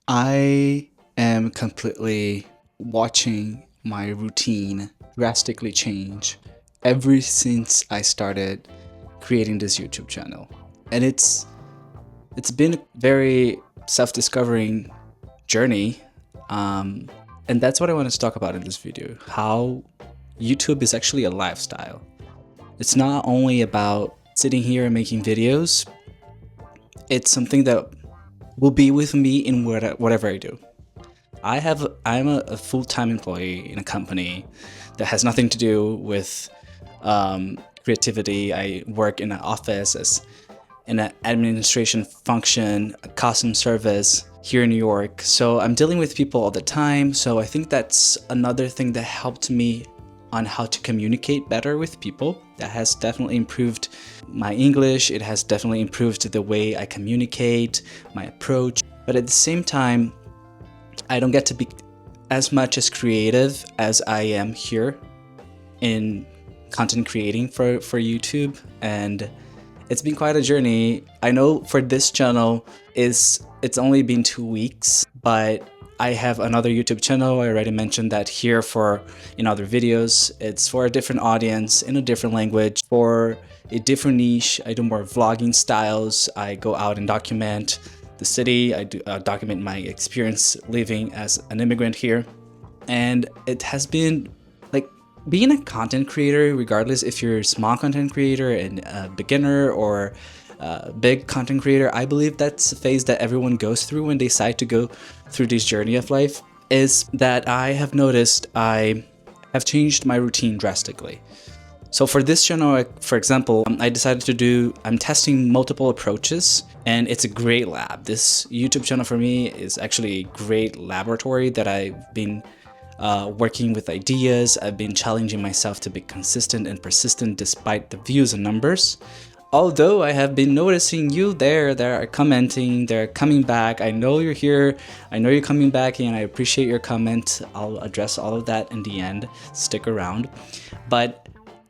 I am completely watching my routine drastically change ever since I started creating this YouTube channel. And it's been a very self-discovering journey. Um, and that's what I want to talk about in this video, how YouTube is actually a lifestyle. It's not only about sitting here and making videos, it's something that will be with me in whatever I do. I'm a full-time employee in a company that has nothing to do with creativity. I work in an office as in an administration function, a customer service here in New York. So I'm dealing with people all the time. So I think that's another thing that helped me on how to communicate better with people. That has definitely improved my English. It has definitely improved the way I communicate, my approach. But at the same time, I don't get to be as much as creative as I am here in content creating for YouTube, and it's been quite a journey. I know for this channel it's only been 2 weeks, but I have another YouTube channel. I already mentioned that here in other videos. It's for a different audience, in a different language, for a different niche. I do more vlogging styles. I go out and document the city. I do document my experience living as an immigrant here. And it has been like being a content creator, regardless if you're a small content creator and a beginner or a big content creator, I believe that's a phase that everyone goes through when they decide to go through this journey of life, is that I have noticed I have changed my routine drastically. So for this channel, for example, I decided I'm testing multiple approaches, and it's a great lab. This YouTube channel for me is actually a great laboratory that I've been working with ideas. I've been challenging myself to be consistent and persistent despite the views and numbers. Although I have been noticing you there that are commenting, they're coming back. I know you're here. I know you're coming back, and I appreciate your comment. I'll address all of that in the end. Stick around. But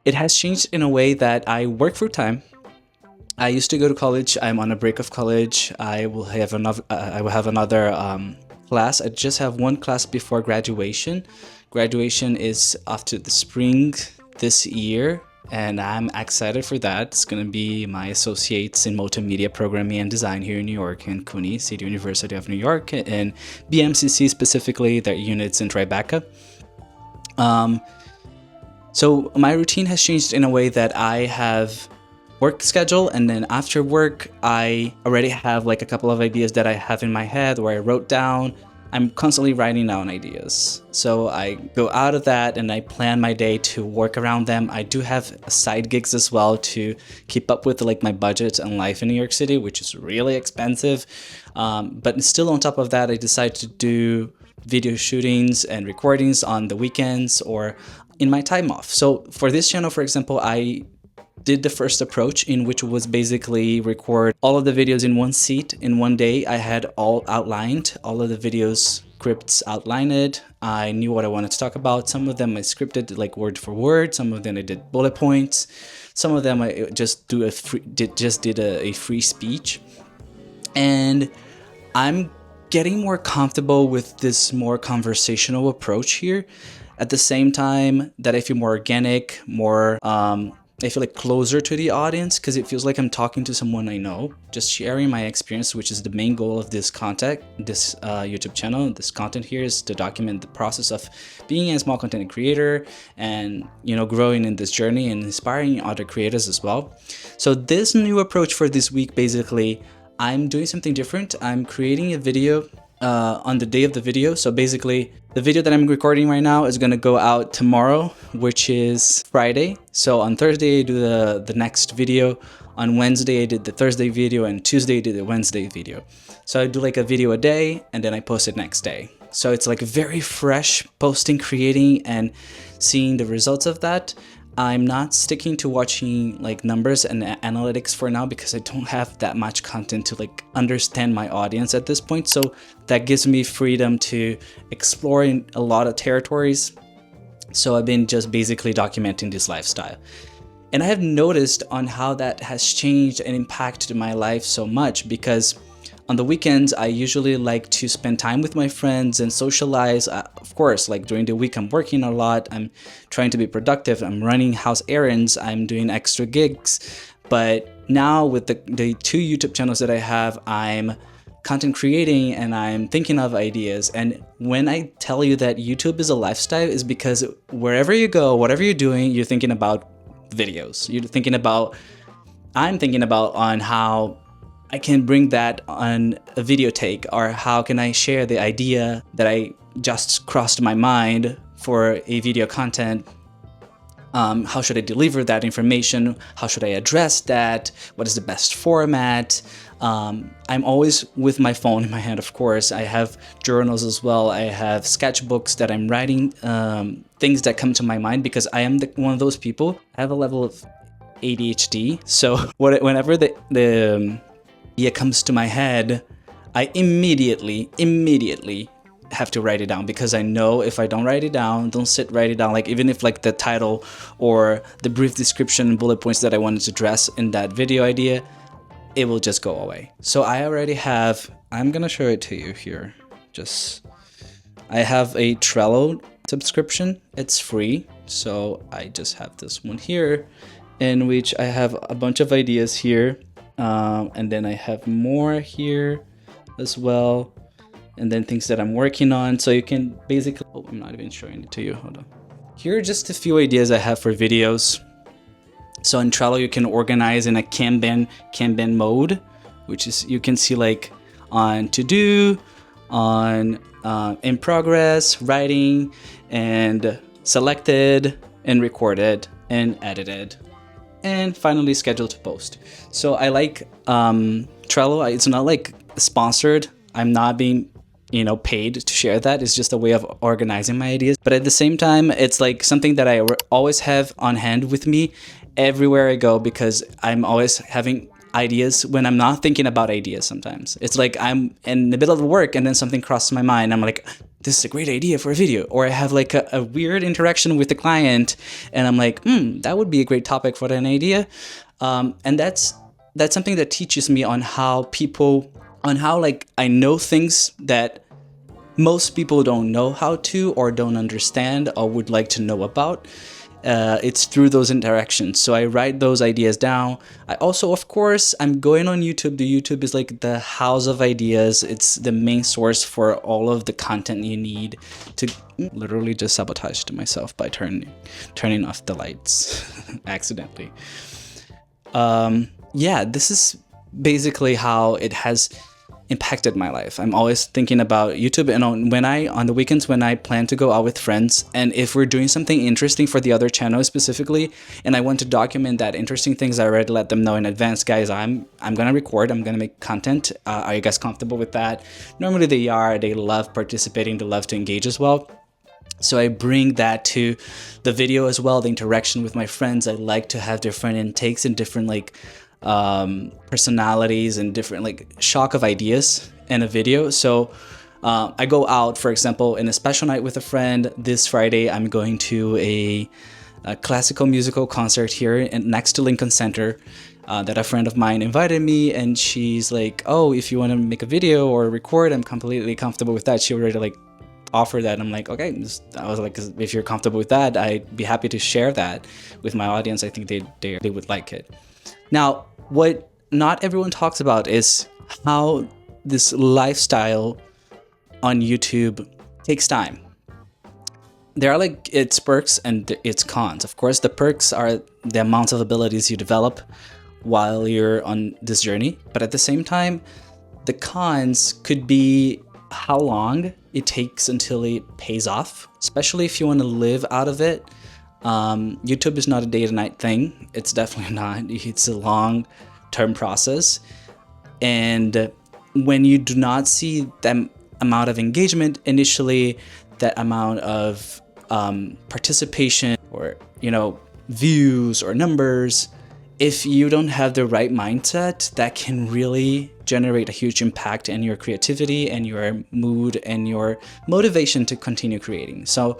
it has changed in a way that I work full time. I used to go to college. I'm on a break of college. I will have another class. I just have one class before graduation. Graduation is after the spring this year, and I'm excited for that. It's going to be my associates in multimedia programming and design here in New York, in CUNY, City University of New York, and BMCC specifically, their units in Tribeca. So my routine has changed in a way that I have work schedule, and then after work I already have like a couple of ideas that I have in my head where I wrote down. I'm constantly writing down ideas, so I go out of that and I plan my day to work around them. I do have side gigs as well to keep up with like my budget and life in New York City, which is really expensive, but still on top of that I decide to do video shootings and recordings on the weekends or in my time off. So for this channel, for example, I did the first approach, in which was basically record all of the videos in one seat in one day. I had all outlined, all of the videos scripts outlined. I knew what I wanted to talk about. Some of them I scripted like word for word. Some of them I did bullet points. Some of them I just did a free speech. And I'm getting more comfortable with this more conversational approach here. At the same time that I feel more organic, more I feel like closer to the audience, because it feels like I'm talking to someone I know, just sharing my experience, which is the main goal of this content, this YouTube channel. This content here is to document the process of being a small content creator and, you know, growing in this journey and inspiring other creators as well. So this new approach for this week, basically, I'm doing something different. I'm creating a video on the day of the video. So basically the video that I'm recording right now is going to go out tomorrow, which is Friday. So on Thursday I do the next video, on Wednesday I did the Thursday video, and Tuesday I did the Wednesday video. So I do like a video a day and then I post it next day. So it's like very fresh posting, creating, and seeing the results of that. I'm not sticking to watching like numbers and analytics for now because I don't have that much content to like understand my audience at this point. So that gives me freedom to explore in a lot of territories. So I've been just basically documenting this lifestyle. And I have noticed on how that has changed and impacted my life so much, because On the weekends, I usually like to spend time with my friends and socialize. Of course, like during the week, I'm working a lot. I'm trying to be productive. I'm running house errands. I'm doing extra gigs. But now with the 2 YouTube channels that I have, I'm content creating and I'm thinking of ideas. And when I tell you that YouTube is a lifestyle, is because wherever you go, whatever you're doing, you're thinking about videos. I'm thinking about on how I can bring that on a video take, or how can I share the idea that I just crossed my mind for a video content. How should I deliver that information? How should I address that? What is the best format? I'm always with my phone in my hand, of course. I have journals as well. I have sketchbooks that I'm writing things that come to my mind, because I am one of those people. I have a level of ADHD. So whenever the idea comes to my head, I immediately have to write it down, because I know if I don't write it down, write it down, like even if like the title or the brief description and bullet points that I wanted to address in that video idea, it will just go away. So I already have, I'm gonna show it to you here. I have a Trello subscription. It's free. So I just have this one here, in which I have a bunch of ideas here. And then I have more here as well. And then things that I'm working on. So you can basically, oh, I'm not even showing it to you. Hold on. Here are just a few ideas I have for videos. So in Trello, you can organize in a Kanban mode, which is, you can see like on to do, on in progress, writing, and selected, and recorded, and edited, and finally scheduled to post. So I like Trello. It's not like sponsored. I'm not being paid to share that. It's just a way of organizing my ideas. But at the same time, it's like something that I always have on hand with me everywhere I go, because I'm always having ideas when I'm not thinking about ideas. Sometimes it's like I'm in the middle of work and then something crosses my mind. I'm like, this is a great idea for a video. Or I have like a weird interaction with the client and I'm like, that would be a great topic for an idea. And that's something that teaches me on how like I know things that most people don't know how to, or don't understand, or would like to know about. It's through those interactions. So I write those ideas down. I also, of course, I'm going on YouTube. The YouTube is like the house of ideas. It's the main source for all of the content you need to. Literally just sabotaged myself by turning off the lights accidentally. Yeah, this is basically how it has impacted my life. I'm always thinking about YouTube, and on the weekends when I plan to go out with friends, and if we're doing something interesting for the other channel specifically, and I want to document that interesting things, I already let them know in advance, guys, I'm gonna record, I'm gonna make content. Are you guys comfortable with that? Normally they are. They love participating, they love to engage as well. So I bring that to the video as well, the interaction with my friends. I like to have different intakes and different like personalities and different like shock of ideas in a video. So I go out, for example, in a special night with a friend. This Friday I'm going to a classical musical concert here next to Lincoln Center that a friend of mine invited me, and she's like, oh, if you want to make a video or record, I'm completely comfortable with that. She already like offered that. I'm like, okay. I was like, if you're comfortable with that, I'd be happy to share that with my audience. I think they would like it. Now, what not everyone talks about is how this lifestyle on YouTube takes time. There are like its perks and its cons. Of course, the perks are the amount of abilities you develop while you're on this journey. But at the same time, the cons could be how long it takes until it pays off, especially if you want to live out of it. YouTube is not a day to night thing. It's definitely not. It's a long-term process. And when you do not see that amount of engagement initially, that amount of participation or, views or numbers, if you don't have the right mindset, that can really generate a huge impact in your creativity and your mood and your motivation to continue creating. So,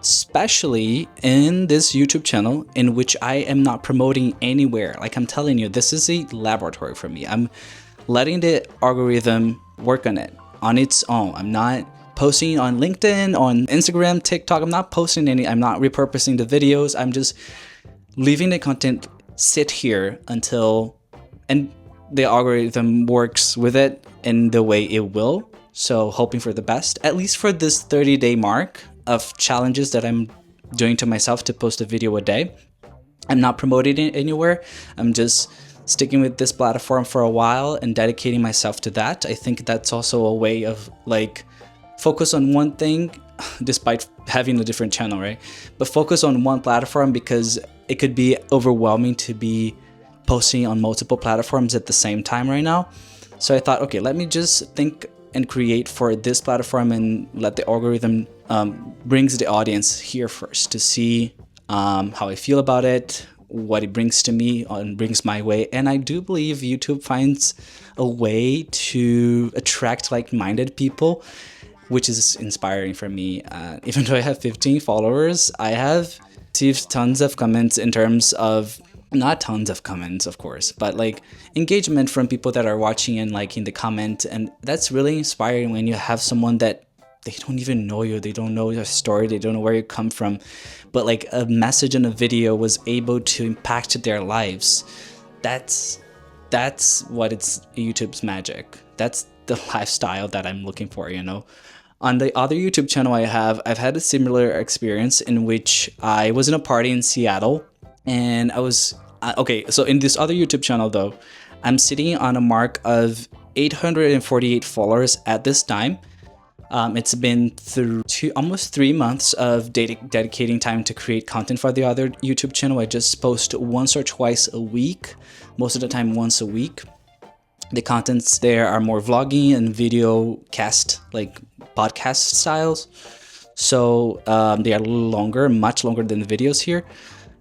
especially in this YouTube channel, in which I am not promoting anywhere. Like I'm telling you, this is a laboratory for me. I'm letting the algorithm work on its own. I'm not posting on LinkedIn, on Instagram, TikTok. I'm not posting I'm not repurposing the videos. I'm just leaving the content sit here and the algorithm works with it in the way it will. So hoping for the best, at least for this 30-day mark of challenges that I'm doing to myself to post a video a day. I'm not promoting it anywhere. I'm just sticking with this platform for a while and dedicating myself to that. I think that's also a way of like focus on one thing despite having a different channel, right? But focus on one platform, because it could be overwhelming to be posting on multiple platforms at the same time right now. So I thought, okay, let me just think and create for this platform and let the algorithm brings the audience here first to see how I feel about it, what it brings to me and brings my way. And I do believe YouTube finds a way to attract like-minded people, which is inspiring for me. Even though I have 15 followers, I have received tons of comments in terms of, not tons of comments, of course, but like engagement from people that are watching and liking the comment. And that's really inspiring when you have someone that they don't even know you, they don't know your story, they don't know where you come from, but like a message in a video was able to impact their lives. That's what it's YouTube's magic. That's the lifestyle that I'm looking for, you know. On the other YouTube channel I've had a similar experience in which I was in a party in Seattle, and I was okay. So in this other YouTube channel though, I'm sitting on a mark of 848 followers at this time. It's been through almost 3 months of dedicating time to create content for the other YouTube channel. I just post once or twice a week, most of the time once a week. The contents there are more vlogging and video cast, like podcast styles. So they are a little longer, much longer than the videos here.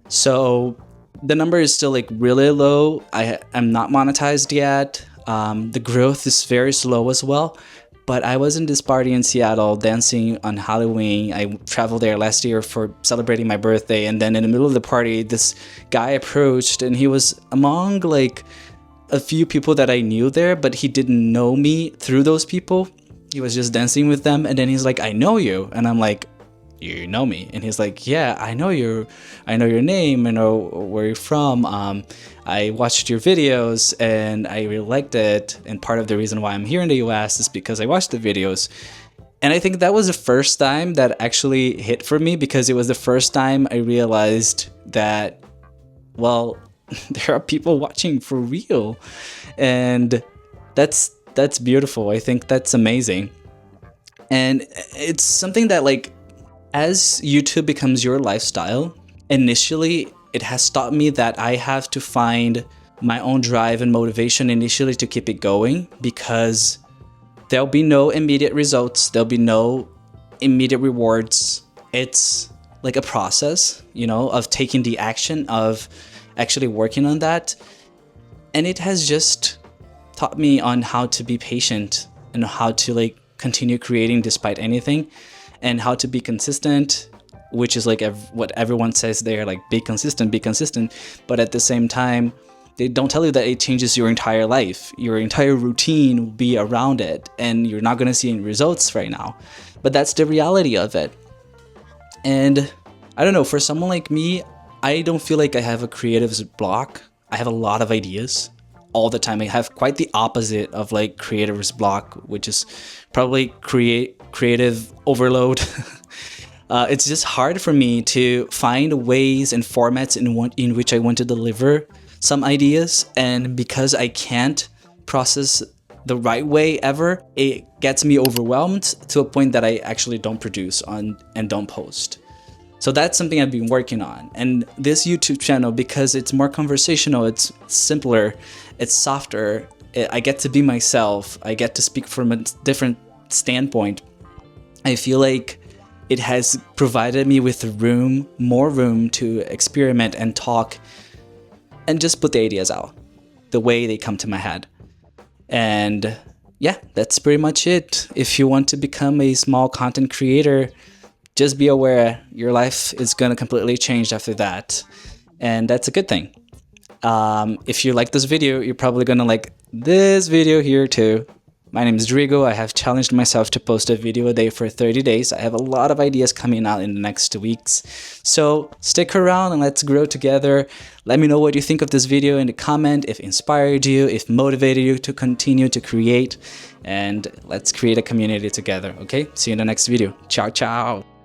So the number is still like really low. I'm not monetized yet. The growth is very slow as well. But I was in this party in Seattle dancing on Halloween. I traveled there last year for celebrating my birthday. And then in the middle of the party, this guy approached, and he was among like a few people that I knew there, but he didn't know me through those people. He was just dancing with them. And then he's like, "I know you." And I'm like, "You know me?" And he's like, "Yeah, I know you. I know your name. I know where you're from. I watched your videos and I really liked it. And part of the reason why I'm here in the US is because I watched the videos." And I think that was the first time that actually hit for me, because it was the first time I realized that, well, there are people watching for real. And that's beautiful. I think that's amazing. And it's something that, like, as YouTube becomes your lifestyle, initially it has taught me that I have to find my own drive and motivation initially to keep it going, because there'll be no immediate results, there'll be no immediate rewards. It's like a process, you know, of taking the action of actually working on that. And it has just taught me on how to be patient and how to like continue creating despite anything, and how to be consistent, which is like what everyone says there, like be consistent. But at the same time, they don't tell you that it changes your entire life. Your entire routine will be around it, and you're not going to see any results right now. But that's the reality of it. And I don't know, for someone like me, I don't feel like I have a creative's block. I have a lot of ideas all the time. I have quite the opposite of like creative's block, which is probably creative overload. It's just hard for me to find ways and formats in which I want to deliver some ideas, and because I can't process the right way ever, it gets me overwhelmed to a point that I actually don't produce on and don't post. So that's something I've been working on. And this YouTube channel, because it's more conversational, it's simpler, it's softer, I get to be myself, I get to speak from a different standpoint. I feel like it has provided me with more room to experiment and talk and just put the ideas out the way they come to my head. And yeah, that's pretty much it. If you want to become a small content creator, just be aware your life is going to completely change after that. And that's a good thing. If you like this video, you're probably going to like this video here too. My name is Drigo. I have challenged myself to post a video a day for 30 days. I have a lot of ideas coming out in the next 2 weeks. So stick around and let's grow together. Let me know what you think of this video in the comment, if it inspired you, if motivated you to continue to create. And let's create a community together, okay? See you in the next video. Ciao, ciao.